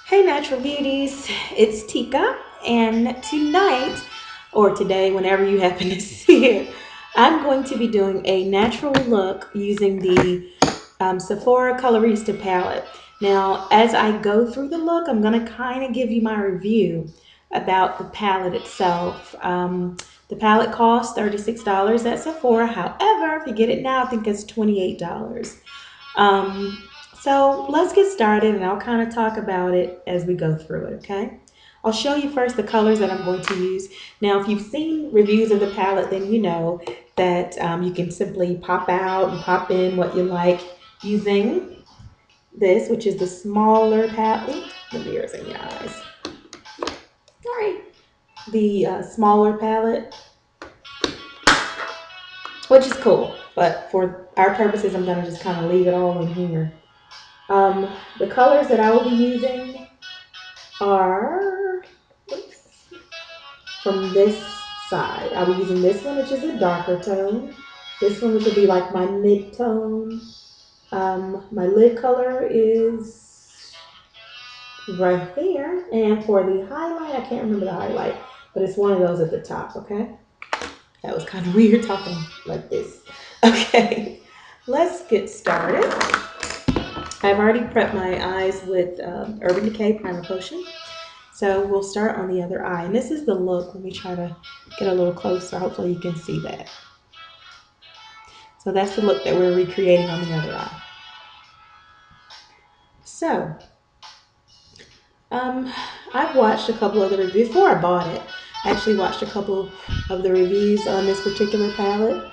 Hey Natural Beauties, it's Tika, and tonight, or today, whenever you happen to see it, I'm going to be doing a natural look using the Sephora Colorista palette. Now, as I go through the look, I'm going to kind of give you my review about the palette itself. The palette costs $36 at Sephora. However, if you get it now, I think it's $28. Um, so let's get started and I'll kind of talk about it as we go through it, okay? I'll show you first the colors that I'm going to use. Now, if you've seen reviews of the palette, then you know that you can simply pop out and pop in what you like using this, which is the smaller palette. The mirror's in your eyes. Sorry. The smaller palette, which is cool. But for our purposes, I'm going to just kind of leave it all in here. The colors that I will be using are from this side. I'll be using this one, which is a darker tone. This one, which will be like my mid-tone. My lid color is right there. And for the highlight, I can't remember the highlight, but it's one of those at the top, okay? That was kind of weird talking like this. Okay, let's get started. I've already prepped my eyes with Urban Decay Primer Potion. So we'll start on the other eye. And this is the look. Let me try to get a little closer. Hopefully you can see that. So that's the look that we're recreating on the other eye. So, I've watched a couple of the reviews. Before I bought it, I actually watched a couple of the reviews on this particular palette.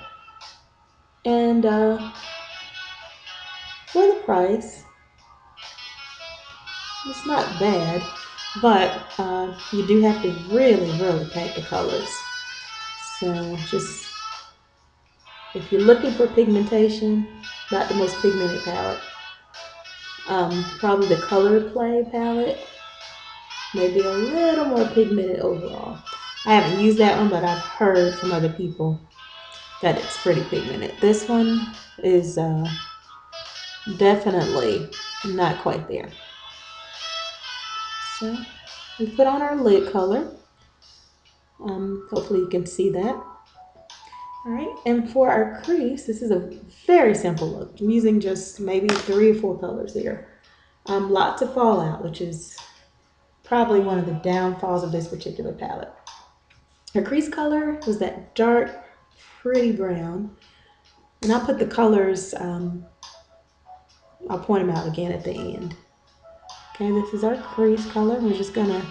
And for the price, it's not bad. But you do have to really pack the colors. So just, if you're looking for pigmentation, not the most pigmented palette. Probably the Color Play palette, maybe a little more pigmented overall. I haven't used that one, but I've heard from other people that it's pretty pigmented. This one is definitely not quite there. So we put on our lid color. Hopefully you can see that. All right, and for our crease, this is a very simple look. I'm using just maybe 3 or 4 colors here. Lots of fallout, which is probably one of the downfalls of this particular palette. Her crease color was that dark, pretty brown. And I'll put the colors, I'll point them out again at the end. Okay, this is our crease color. We're just gonna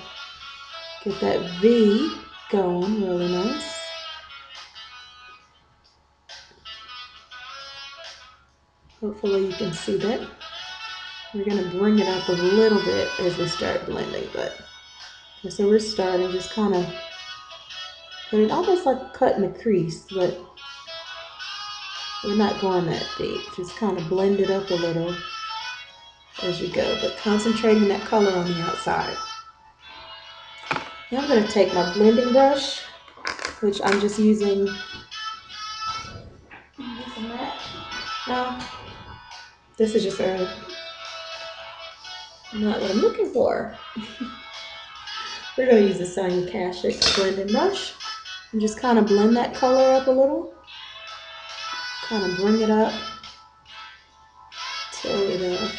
get that V going really nice. Hopefully you can see that. We're gonna bring it up a little bit as we start blending, but so we're starting just kind of put it almost like cutting the crease, but we're not going that deep. Just kind of blend it up a little as you go, but concentrating that color on the outside. Now I'm going to take my blending brush, which I'm just using. No, this is just not what I'm looking for. We're going to use the Sonia Kashuk blending brush and just kind of blend that color up a little. Kind of bring it up till it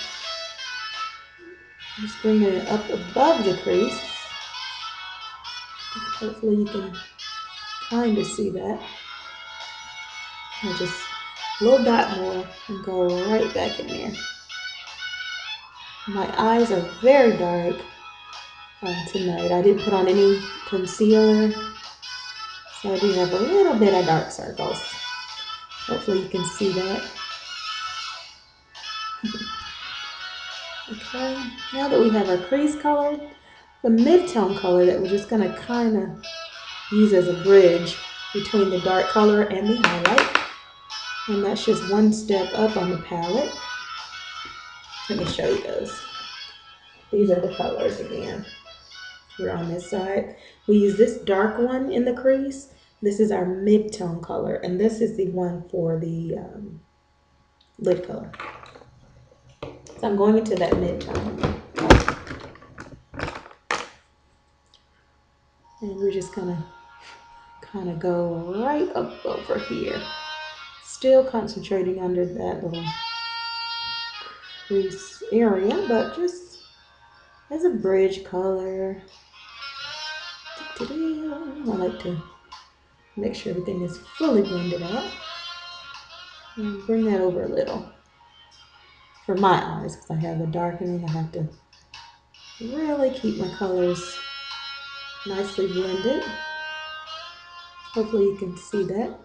just bringing it up above the crease. Hopefully you can kind of see that. I'll just a little dot more and go right back in there. My eyes are very dark tonight. I didn't put on any concealer, so I do have a little bit of dark circles. Hopefully you can see that. Okay, now that we have our crease color, the mid-tone color that we're just going to kind of use as a bridge between the dark color and the highlight. And that's just one step up on the palette. Let me show you those. These are the colors again. We're on this side. We use this dark one in the crease. This is our mid-tone color, and this is the one for the lid color. So I'm going into that mid-tone. And we're just gonna kind of go right up over here. Still concentrating under that little crease area, but just as a bridge color. I like to make sure everything is fully blended out. And bring that over a little. For my eyes, because I have the darkening, I have to really keep my colors nicely blended. Hopefully you can see that.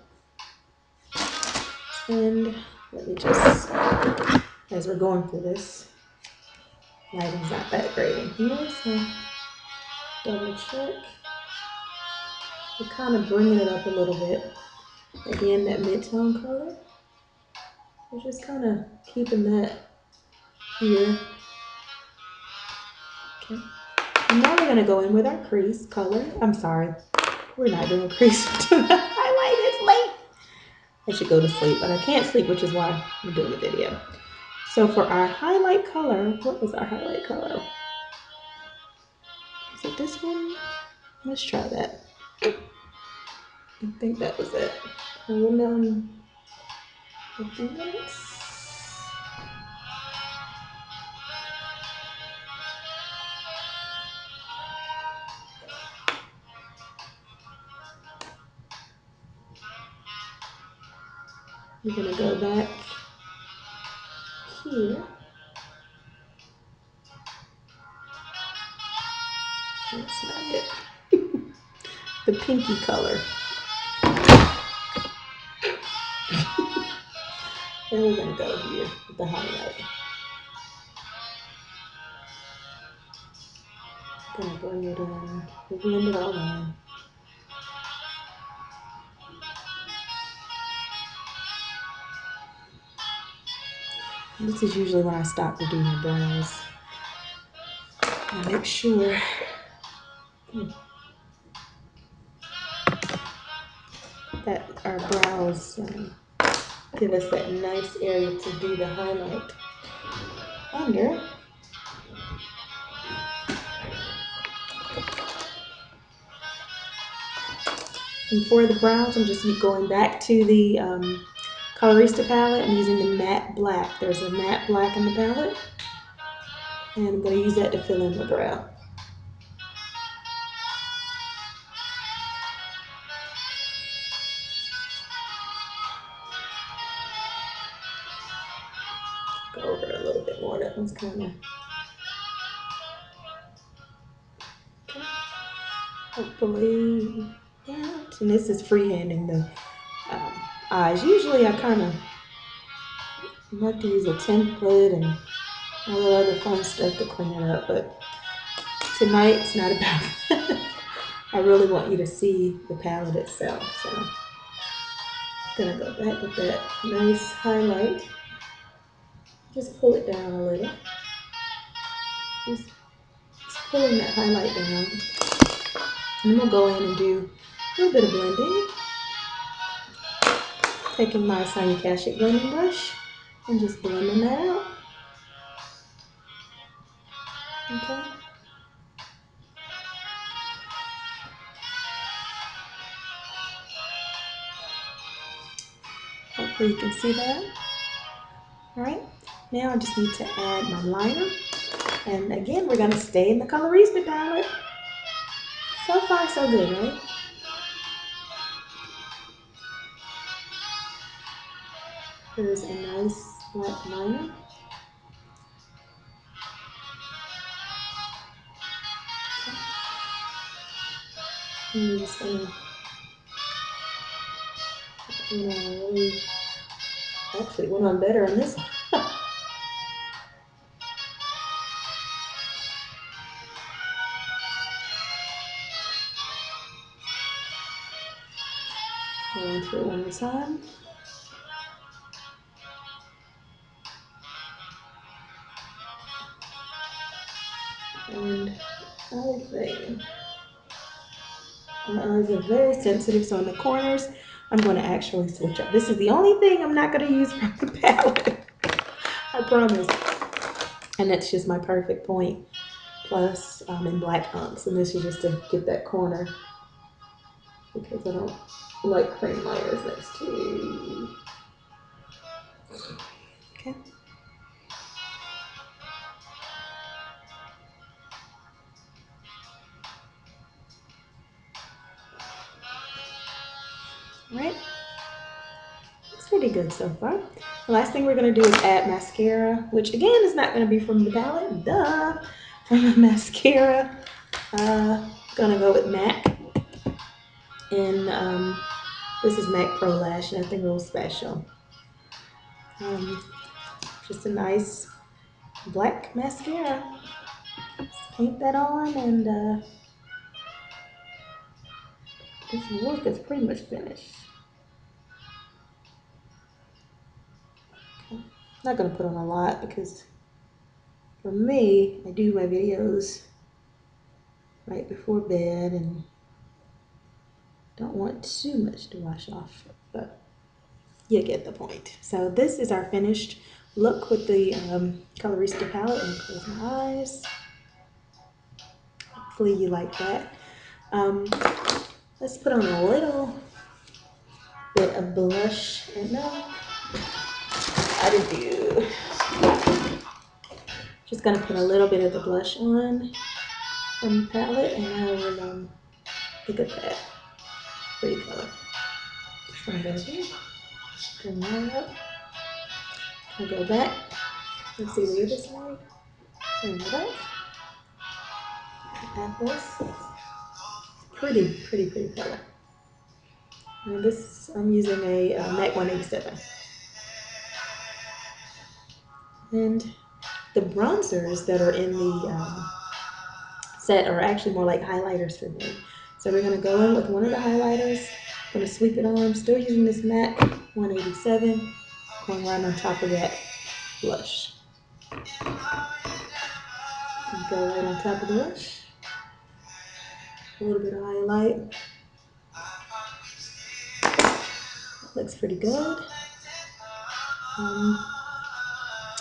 And let me just, as we're going through this, lighting's not that great in here, so double check. We're kind of bringing it up a little bit. Again, that mid-tone color. We're just kind of keeping that here. Okay. And now we're going to go in with our crease color. I'm sorry, we're not doing crease. We're doing the highlight. It's late. I should go to sleep, but I can't sleep, which is why I'm doing the video. So for our highlight color, what was our highlight color? Is it this one? Let's try that. I think that was it. And then, a few minutes. We're gonna go back here. That's not it. The pinky color. And we're gonna go here with the highlight. Gonna bring it in. Blend it all in. This is usually when I stop to do my brows. I make sure that our brows give us that nice area to do the highlight under. And for the brows, I'm just going back to the Colorista palette and using the matte black. There's a matte black in the palette. And I'm going to use that to fill in the brow. Go over it a little bit more. That one's kind of... Okay. Hopefully that. And this is freehanding the eyes. Usually I kind of like to use a template and all the other fun stuff to clean it up, but tonight it's not about that. I really want you to see the palette itself, so I'm gonna go back with that nice highlight. Just pull it down a little. Just pulling that highlight down. And then we'll go in and do a little bit of blending. Taking my Sonia Kashuk blending brush and just blending that out. Okay. Hopefully you can see that. All right. Now I just need to add my liner. And again, we're going to stay in the Colorista palette. So far, so good, right? Here's a nice black liner. And I'm just going to, really, actually went on better on this one. Going through it one more time. And everything. My eyes are very sensitive, so in the corners, I'm going to actually switch up. This is the only thing I'm not going to use from the palette. I promise. And that's just my perfect point Plus in black hunks, and this is just to get that corner because I don't like cream layers next to. Okay. All right. It's pretty good so far. The last thing we're going to do is add mascara, which again is not going to be from the palette. Duh! From the mascara. Gonna go with MAC. And this is MAC Pro Lash, nothing real special. Just a nice black mascara. Just paint that on, and this look is pretty much finished. Okay. Not gonna put on a lot because for me, I do my videos right before bed and don't want too much to wash off, but you get the point. So this is our finished look with the Colorista palette. And close my eyes. Hopefully you like that. Let's put on a little bit of blush. And no, I did do. Just gonna put a little bit of the blush on from the palette, and I will look at that pretty color. Turn that here. Turn that up. I'll go back. Let's see the other side. Turn it up. Add this. Pretty color. And this, I'm using a MAC 187. And the bronzers that are in the set are actually more like highlighters for me. So we're going to go in with one of the highlighters. I'm going to sweep it on. I'm still using this MAC 187. Going right on top of that blush. Go right on top of the blush. A little bit of highlight. Looks pretty good.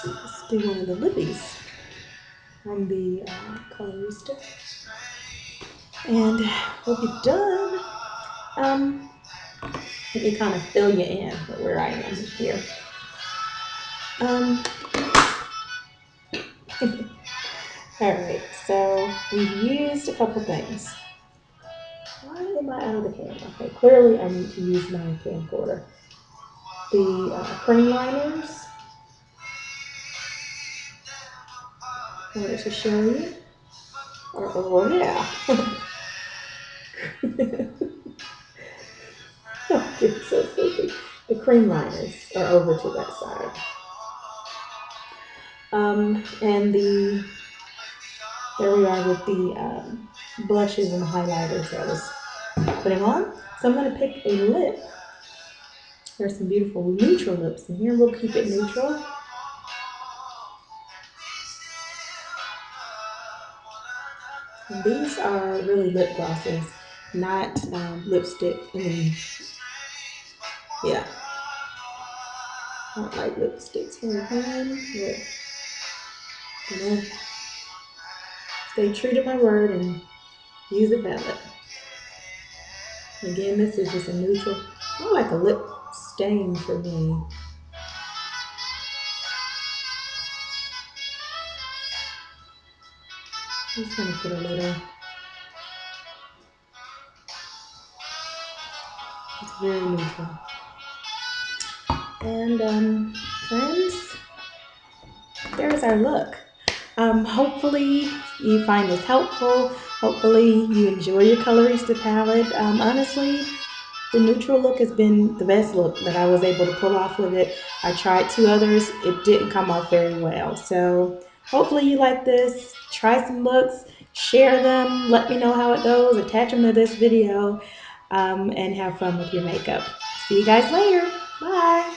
Let's do one of the lippies from the Colorista. And we'll be done. Let me kind of fill you in where I am here. Alright, so we've used a couple things. Why am I out of the camera? Okay, clearly I need to use my camcorder. The cream liners. I wanted to show you. Oh yeah. It's so sleepy. The cream liners are over to that side. And there we are with the blushes and highlighters that I was putting on. So I'm going to pick a lip. There's some beautiful neutral lips in here. We'll keep it neutral. And these are really lip glosses, not lipstick. Yeah. I don't like lipsticks from home, but I'm gonna stay true to my word and use a palette. Again, this is just a neutral. I like a lip stain for me. I'm just gonna put a little. It's very neutral. And friends, there's our look. Hopefully you find this helpful. Hopefully you enjoy your Colorista palette. Honestly, the neutral look has been the best look that I was able to pull off with it. I tried 2 others. It didn't come off very well. So hopefully you like this. Try some looks. Share them. Let me know how it goes. Attach them to this video. And have fun with your makeup. See you guys later. Bye.